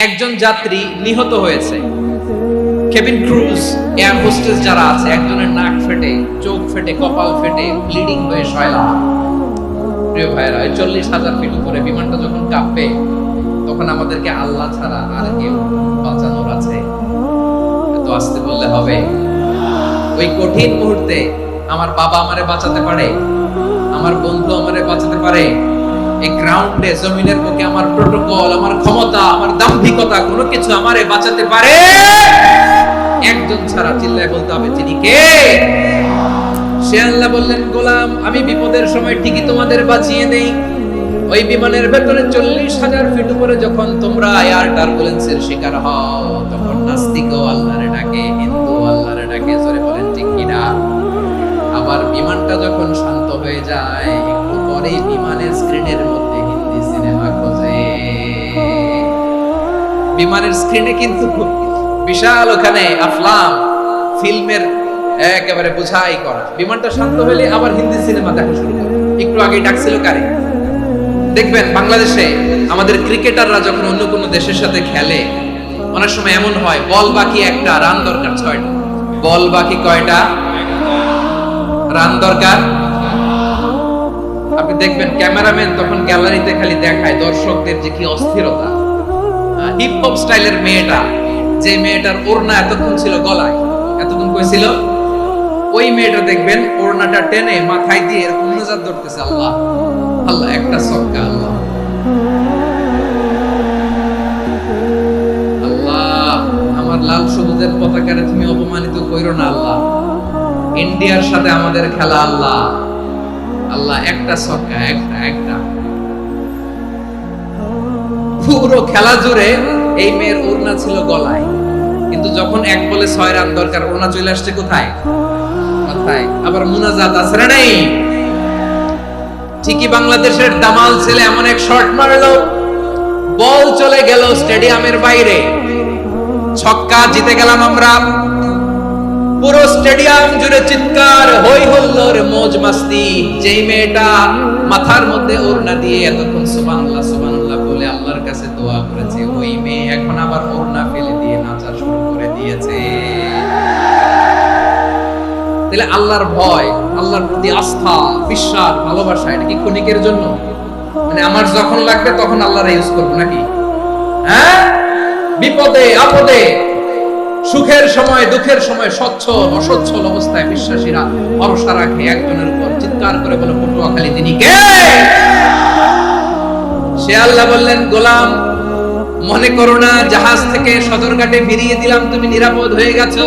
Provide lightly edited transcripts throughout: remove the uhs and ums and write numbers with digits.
একজন যাত্রী নিহত হয়েছে। কেবিন ক্রুজ এয়ার হোস্টেস যারা আছে, একজনের নাক ফেটে, চোখ ফেটে, কপাল ফেটে, ব্লিডিং হয়ে শয়লা। প্রিয় ভাইরা, 40,000 ফিট উপরে বিমানটা যখন কাঁপবে, তখন আমাদেরকে আল্লাহ ছাড়া আর কেউ বাঁচানোর আছে? এত আসতে বললে হবে? ওই কঠিন মুহূর্তে আমার বাবা আমারে বাঁচাতে পারে, আমার বন্ধু আমারে বাঁচাতে পারে। এই গ্রাউন্ডে, জমিনের বুকে আমার প্রোটোকল, আমার ক্ষমতা, আমার দাম্ভিকতা কোনো কিছু আমারে বাঁচাতে পারে? একজন ছাড়া। চিল্লায় বলতে হবে, তিনি কে? সে আল্লাহ বললেন, গোলাম, আমি বিপদের সময় ঠিকই তোমাদের বাঁচিয়ে নেই। ওই বিমানের ভেতরে 40,000 ফিট উপরে যখন তোমরা এয়ার টার্বুলেন্সের শিকার হও, তখন নাস্তিকও আল্লাহরে ডাকে, হিন্দু আল্লাহরে ডাকে। জোরে বলেন ঠিক কিনা? আবার বিমানটা যখন শান্ত হয়ে যায়, একটু পরেই বিমানের স্ক্রিনের মধ্যে হিন্দি সিনেমা খোঁজে। বিমানের স্ক্রিনে কিন্তু বিশাল ওখানে আফলাম ফিল্মের একেবারে বোঝাই করা। বিমানটা শান্ত হলে আবার হিন্দি সিনেমা দেখা শুরু করে। একটু আগে ডাকছিল কারে? দেখবেন বাংলাদেশে আমাদের ক্রিকেটাররা যখন অন্য কোনো দেশের সাথে খেলে, অনেক সময় এমন হয়, বল বাকি একটা, রান দরকার 6টা। বল বাকি কয়টা? রান দরকার। আপনি দেখবেন ক্যামেরাম্যান তখন গ্যালারিতে খালি দেখায় দর্শকদের যে কি অস্থিরতা। হিপ হপ স্টাইলের মেয়েটা, যে মেয়েটার ওড়না এতক্ষণ ছিল গলায়, এতক্ষণ কই ছিল, ওই মেয়েটা দেখবেন ওড়নাটা টেনে মাথায় দিয়ে এরকম নজর ধরতেছে। আল্লাহ আল্লাহ, একটা সক্কা। আল্লাহ আল্লাহ, আমার লাল সবুজের পতাকারে তুমি অপমানিত কইরো না আল্লাহ। ইন্ডিয়ার সাথে আমাদের খেলা আল্লাহ আল্লাহ, একটা সক্কা, একটা। পুরো খেলা জুড়ে এই মেয়ের ওড়না ছিল গলায়, কিন্তু যখন 1 বলে 6 রান দরকার, ওড়না চলে আসছে কোথায়? মাথায়। আবার মুনাজাত আছে না নাই? ঠিকই বাংলাদেশের দামাল ছেলে এমন এক শট মারলো, বল চলে গেল স্টেডিয়ামের বাইরে, ছক্কা, জিতে গেলাম আমরা। পুরো স্টেডিয়াম জুড়ে চিৎকার, হই হুল্লোড়, মौज মাস্তি। যেই মেয়েটা মাথার মধ্যে ওড়না দিয়ে এতক্ষণ সুবহানাল্লাহ সুবহানাল্লাহ বলে আল্লাহর কাছে দোয়া করেছে, ওই মেয়ে এখন আবার ওড়না ফেলে দিয়ে নাচা শুরু করে দিয়েছে। তাহলে আল্লাহর ভয়, আল্লাহর প্রতি আস্থা, বিশ্বাস, ভালোবাসা, এটা কি ক্ষণিকের জন্য? মানে আমার যখন লাগবে তখন আল্লাহর ইউজ করব নাকি? হ্যাঁ, বিপদে আপদে, সুখের সময় দুঃখের সময় সচ্ছল অসচ্ছল অবস্থায় বিশ্বাসীরা ভরসা রাখে একজনের উপর। চিৎকার করে বলে, পটুয়াখালী তিনি কে? সে আল্লাহ বললেন, গোলাম, মনে করো না জাহাজ থেকে সদরঘাটে ফিরিয়ে দিলাম, তুমি নিরাপদ হয়ে গেছো।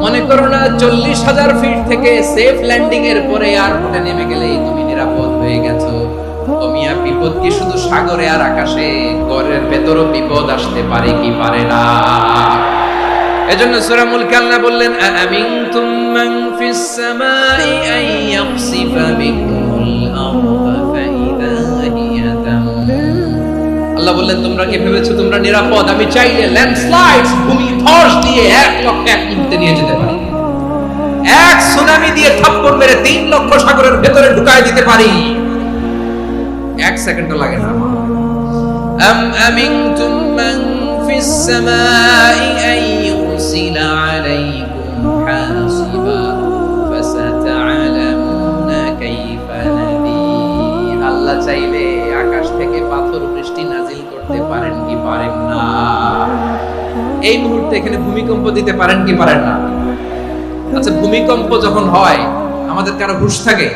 মনে করো না 40,000 ফিট থেকে সেফ ল্যান্ডিং এর পরে এয়ারপোর্টে নেমে গেলেই তুমি নিরাপদ হয়ে গেছো। ও মিয়া, বিপদ কি শুধু সাগরে আর আকাশে? ঘরের ভেতরও বিপদ আসতে পারে কি পারে না? এজন্য সূরা মুলক আল্লাহ বললেন, আমিনতুম মান ফিস সামাই আন ইয়াখসিফা বিকুমুল আরদ ফাইদা হিয়া তামুর। আল্লাহ বললেন, তোমরা কি ভেবেছো তোমরা নিরাপদ? আমি চাইলে ল্যান্ডস্লাইডস, ভূমিধস দিয়ে 1 লক্ষ 1 মুহূর্তে নিয়ে যেতে পারি। এক সুনামি দিয়ে থাপ্পড় মেরে 3 লক্ষ সাগরের ভেতরে ঢুকায় দিতে পারি। 1 সেকেন্ডও লাগে না। আম আমিনতুম মান ফিস সামাই আন ইউরসিলা আলাইকুম হাসিবা ফাসাতা'লামুনা কাইফা নাদির। আল্লাহ চাইলে আকাশ থেকে পাথর বৃষ্টি নাজিল করতে পারেন কি পারেন না? এই মুহূর্তে এখানে ভূমিকম্প দিতে পারেন কি পারেন না? আচ্ছা, ভূমিকম্প যখন হয় আমাদের কারো হুঁশ থাকে?